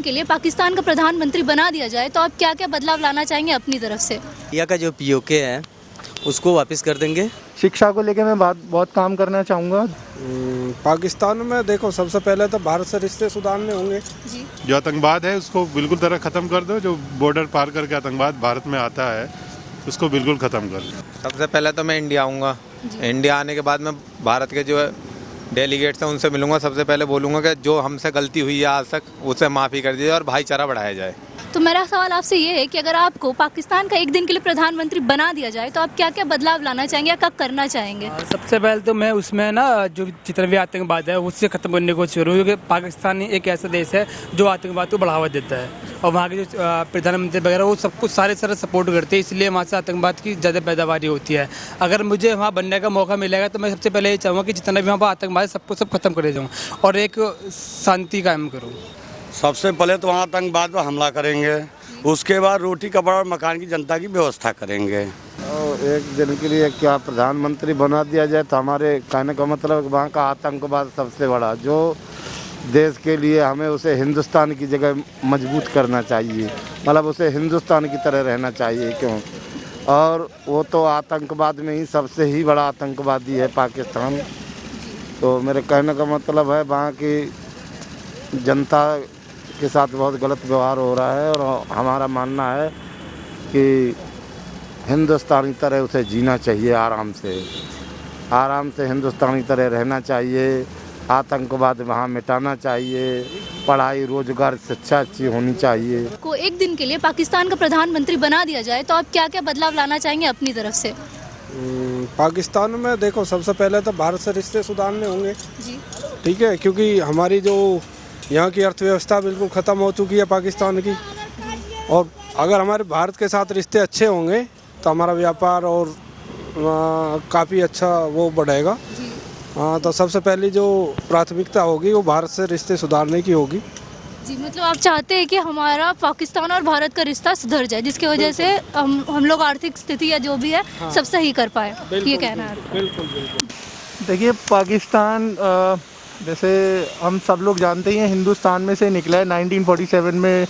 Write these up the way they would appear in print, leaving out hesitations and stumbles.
दिन के लिए पाकिस्तान का प्रधानमंत्री बना दिया जाए तो आप क्या क्या बदलाव लाना चाहेंगे अपनी तरफ से? इंडिया का जो पीओके है उसको वापस कर देंगे। शिक्षा को लेके मैं बहुत काम करना चाहूँगा। पाकिस्तान में देखो, सबसे पहले तो भारत से रिश्ते सुधारने होंगे। जी। जो आतंकवाद है उसको बिल्कुल तरह ख़त्म कर दो। जो बॉर्डर पार करके आतंकवाद भारत में आता है उसको बिल्कुल ख़त्म कर दो। सबसे पहले तो मैं इंडिया आऊँगा। इंडिया आने के बाद मैं भारत के जो डेलीगेट्स हैं उनसे मिलूंगा। सबसे पहले बोलूँगा कि जो हमसे गलती हुई है आज तक उसे माफ़ी कर दी जाए और भाईचारा बढ़ाया जाए। तो मेरा सवाल आपसे ये है कि अगर आपको पाकिस्तान का एक दिन के लिए प्रधानमंत्री बना दिया जाए तो आप क्या क्या बदलाव लाना चाहेंगे या क्या करना चाहेंगे? सबसे पहले तो मैं उसमें ना जो जितना भी आतंकवाद है उससे ख़त्म करने की कोशिश करूँ, क्योंकि पाकिस्तान एक ऐसा देश है जो आतंकवाद को बढ़ावा देता है और वहाँ के जो प्रधानमंत्री वगैरह वो सब कुछ सारे सपोर्ट करते हैं, इसलिए वहाँ से आतंकवाद की ज़्यादा पैदावारी होती है। अगर मुझे वहाँ बनने का मौका मिलेगा तो मैं सबसे पहले ये चाहूँगा कि जितना भी वहाँ पर आतंकवाद है सबको सब खत्म कर जाऊँ और एक शांति कायम करूँ। सबसे पहले तो वहाँ आतंकवाद पर हमला करेंगे, उसके बाद रोटी कपड़ा और मकान की जनता की व्यवस्था करेंगे। और एक दिन के लिए क्या प्रधानमंत्री बना दिया जाए तो हमारे कहने का मतलब वहाँ का आतंकवाद सबसे बड़ा जो देश के लिए हमें उसे हिंदुस्तान की जगह मजबूत करना चाहिए, मतलब उसे हिंदुस्तान की तरह रहना चाहिए। क्यों? और वो तो आतंकवाद में ही सबसे ही बड़ा आतंकवादी है पाकिस्तान। तो मेरे कहने का मतलब है वहाँ की जनता के साथ बहुत गलत व्यवहार हो रहा है और हमारा मानना है कि हिंदुस्तानी तरह उसे जीना चाहिए, आराम से हिंदुस्तानी तरह रहना चाहिए। आतंकवाद वहाँ मिटाना चाहिए, पढ़ाई रोजगार शिक्षा अच्छी होनी चाहिए। को एक दिन के लिए पाकिस्तान का प्रधानमंत्री बना दिया जाए तो आप क्या क्या बदलाव लाना चाहेंगे अपनी तरफ से? पाकिस्तान में देखो, सबसे पहले तो भारत से रिश्ते सुधारने होंगे। जी। ठीक है, क्योंकि हमारी जो यहाँ की अर्थव्यवस्था बिल्कुल ख़त्म हो चुकी है पाकिस्तान की, और अगर हमारे भारत के साथ रिश्ते अच्छे होंगे तो हमारा व्यापार और काफ़ी अच्छा वो बढ़ेगा। हाँ, तो सबसे पहली जो प्राथमिकता होगी वो भारत से रिश्ते सुधारने की होगी। जी, मतलब आप चाहते हैं कि हमारा पाकिस्तान और भारत का रिश्ता सुधर जाए जिसकी वजह से हम लोग आर्थिक स्थिति या जो भी है सब सही कर पाए, ये कहना है। बिल्कुल। देखिए, पाकिस्तान जैसे हम सब लोग जानते ही हैं हिंदुस्तान में से निकला है, 1947 में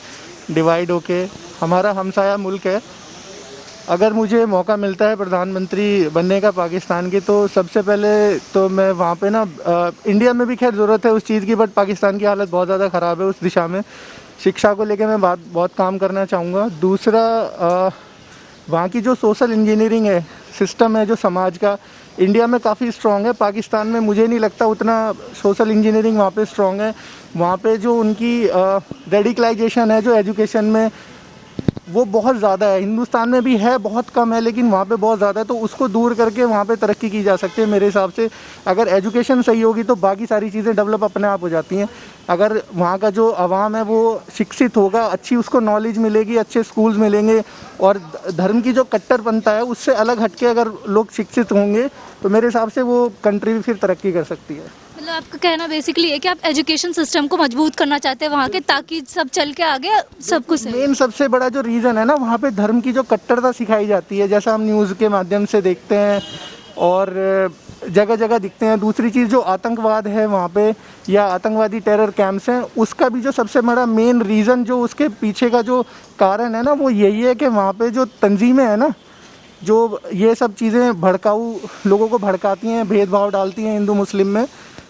डिवाइड होके हमारा हमसाया मुल्क है। अगर मुझे मौका मिलता है प्रधानमंत्री बनने का पाकिस्तान के तो सबसे पहले तो मैं वहाँ पे ना इंडिया में भी खैर ज़रूरत है उस चीज़ की, बट पाकिस्तान की हालत बहुत ज़्यादा ख़राब है उस दिशा में। शिक्षा को लेके मैं बहुत काम करना चाहूँगा। दूसरा, वहाँ की जो सोशल इंजीनियरिंग है, सिस्टम है जो समाज का, इंडिया में काफ़ी स्ट्रॉन्ग है। पाकिस्तान में मुझे नहीं लगता उतना सोशल इंजीनियरिंग वहाँ पे स्ट्रॉन्ग है। वहाँ पे जो उनकी रेडिकलाइजेशन है जो एजुकेशन में, वो बहुत ज़्यादा है। हिंदुस्तान में भी है, बहुत कम है, लेकिन वहाँ पे बहुत ज़्यादा है। तो उसको दूर करके वहाँ पे तरक्की की जा सकती है मेरे हिसाब से। अगर एजुकेशन सही होगी तो बाकी सारी चीज़ें डेवलप अपने आप हो जाती हैं। अगर वहाँ का जो आवाम है वो शिक्षित होगा, अच्छी उसको नॉलेज मिलेगी, अच्छे स्कूल्स मिलेंगे और धर्म की जो कट्टरपंथा है उससे अलग हटके अगर लोग शिक्षित होंगे तो मेरे हिसाब से वो कंट्री भी फिर तरक्की कर सकती है। मतलब आपका कहना बेसिकली है कि आप एजुकेशन सिस्टम को मजबूत करना चाहते हैं वहाँ के, ताकि सब चल के आगे सब कुछ। मेन सबसे बड़ा जो रीज़न है ना, वहाँ पे धर्म की जो कट्टरता सिखाई जाती है, जैसा हम न्यूज़ के माध्यम से देखते हैं और जगह जगह दिखते हैं। दूसरी चीज़ जो आतंकवाद है वहाँ पे या आतंकवादी टेरर कैंप्स हैं, उसका भी जो सबसे बड़ा मेन रीज़न जो उसके पीछे का जो कारण है ना, वो यही है कि वहाँ पे जो तंजीमें हैं ना, जो ये सब चीज़ें भड़काऊ लोगों को भड़काती हैं, भेदभाव डालती हैं हिंदू मुस्लिम में,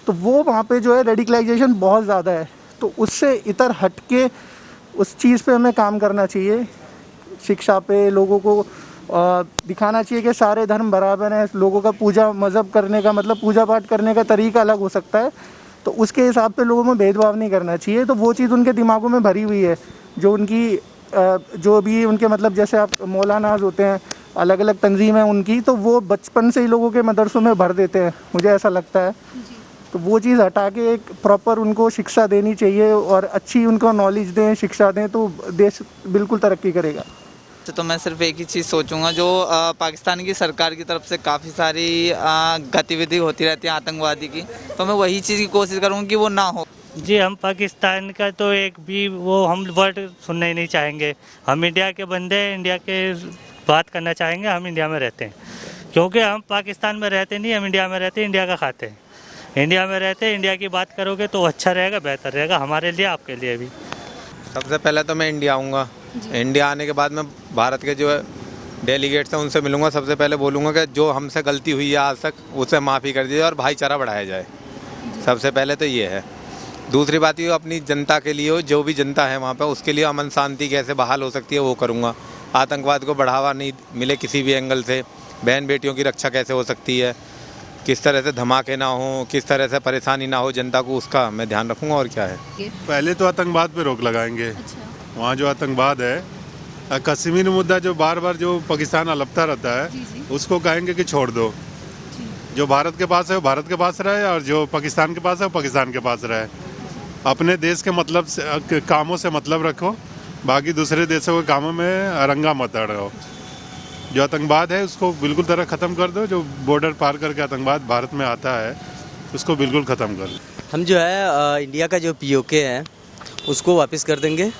तो वो वहाँ पे जो है रेडिकलाइजेशन बहुत ज़्यादा है। तो उससे इतर हट के उस चीज़ पे हमें काम करना चाहिए। शिक्षा पे लोगों को दिखाना चाहिए कि सारे धर्म बराबर हैं। लोगों का पूजा मज़हब करने का मतलब पूजा पाठ करने का तरीका अलग हो सकता है, तो उसके हिसाब पे लोगों में भेदभाव नहीं करना चाहिए। तो वो चीज़ उनके दिमागों में भरी हुई है, जो उनकी जो भी उनके मतलब जैसे आप मौलानाज होते हैं, अलग अलग तंजीम है उनकी, तो वो बचपन से ही लोगों के मदरसों में भर देते हैं, मुझे ऐसा लगता है। तो वो चीज़ हटा के एक प्रॉपर उनको शिक्षा देनी चाहिए और अच्छी उनको नॉलेज दें, शिक्षा दें, तो देश बिल्कुल तरक्की करेगा। तो मैं सिर्फ एक ही चीज़ सोचूंगा, जो पाकिस्तान की सरकार की तरफ से काफ़ी सारी गतिविधि होती रहती है आतंकवादी की, तो मैं वही चीज़ की कोशिश करूँगा कि वो ना हो। जी, हम पाकिस्तान का तो एक भी वो हम वर्ड सुनना ही नहीं चाहेंगे। हम इंडिया के बंदे हैं, इंडिया के बात करना चाहेंगे। हम इंडिया में रहते हैं, क्योंकि हम पाकिस्तान में रहते नहीं, हम इंडिया में रहते हैं, इंडिया का खाते हैं। इंडिया में रहते हैं, इंडिया की बात करोगे तो अच्छा रहेगा, बेहतर रहेगा हमारे लिए, आपके लिए भी। सबसे पहले तो मैं इंडिया आऊँगा। इंडिया आने के बाद मैं भारत के जो डेलीगेट्स हैं उनसे मिलूंगा। सबसे पहले बोलूँगा कि जो हमसे गलती हुई है आज तक उसे माफ़ी कर दीजिए और भाईचारा बढ़ाया जाए। सबसे पहले तो ये है। दूसरी बात ये अपनी जनता के लिए हो, जो भी जनता है वहाँ पे उसके लिए अमन शांति कैसे बहाल हो सकती है वो करूँगा। आतंकवाद को बढ़ावा नहीं मिले किसी भी एंगल से, बहन बेटियों की रक्षा कैसे हो सकती है, किस तरह से धमाके ना हो, किस तरह से परेशानी ना हो जनता को, उसका मैं ध्यान रखूँगा। और क्या है, पहले तो आतंकवाद पे रोक लगाएंगे। वहाँ जो आतंकवाद है, कश्मीर मुद्दा जो बार बार जो पाकिस्तान अलपता रहता है उसको कहेंगे कि छोड़ दो। जो भारत के पास है वो भारत के पास रहे और जो पाकिस्तान के पास है वो पाकिस्तान के पास रहे। अपने देश के मतलब से कामों से मतलब रखो, बाकी दूसरे देशों के कामों में अरंगा मत अड़ो। जो आतंकवाद है उसको बिल्कुल तरह ख़त्म कर दो। जो बॉर्डर पार करके आतंकवाद भारत में आता है उसको बिल्कुल ख़त्म कर दो। हम जो है इंडिया का जो पीओके है उसको वापस कर देंगे।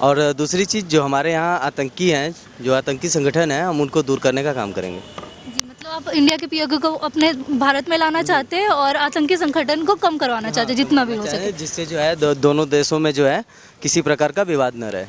और दूसरी चीज़ जो हमारे यहाँ आतंकी हैं, जो आतंकी संगठन है, हम उनको दूर करने का काम करेंगे। जी, मतलब आप इंडिया के पीओके को अपने भारत में लाना चाहते हैं और आतंकी संगठन को कम करवाना चाहते हैं जितना भी हो सके, जिससे जो है दोनों देशों में जो है किसी प्रकार का विवाद न रहे।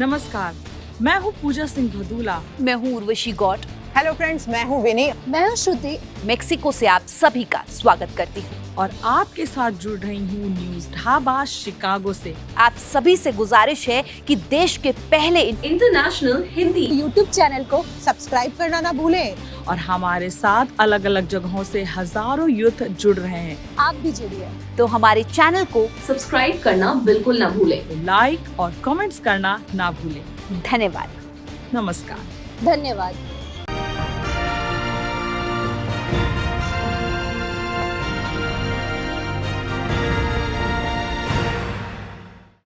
नमस्कार, मैं हूँ पूजा सिंह भदूला। मैं हूँ उर्वशी गौट। हेलो फ्रेंड्स, मैं हूँ विनी। मैं हूँ श्रुति। मेक्सिको से आप सभी का स्वागत करती हूँ और आपके साथ जुड़ रही हूँ न्यूज ढाबा शिकागो से। आप सभी से गुजारिश है कि देश के पहले इंटरनेशनल हिंदी यूट्यूब चैनल को सब्सक्राइब करना ना भूलें। और हमारे साथ अलग अलग जगहों से हजारों यूथ जुड़ रहे हैं। आप भी जुड़िए। तो हमारे चैनल को सब्सक्राइब करना बिल्कुल ना भूलें। लाइक और कमेंट्स करना ना भूलें। धन्यवाद। नमस्कार। धन्यवाद।